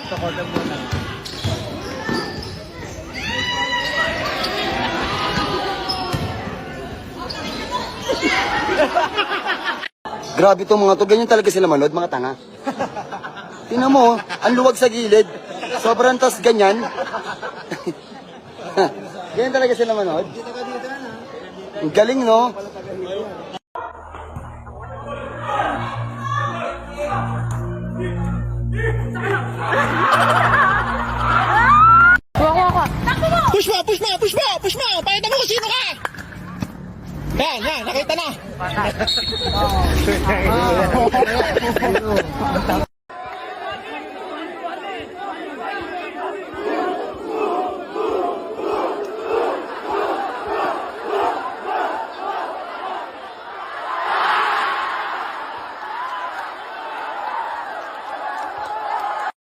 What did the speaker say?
Ito ko lang muna. Grabe to mga to, ganyan talaga sila manood, mga tanga. Tingnan mo, ang luwag sa gilid. Sobrang tas ganyan. Ganyan talaga sila manood. Ang galing, no?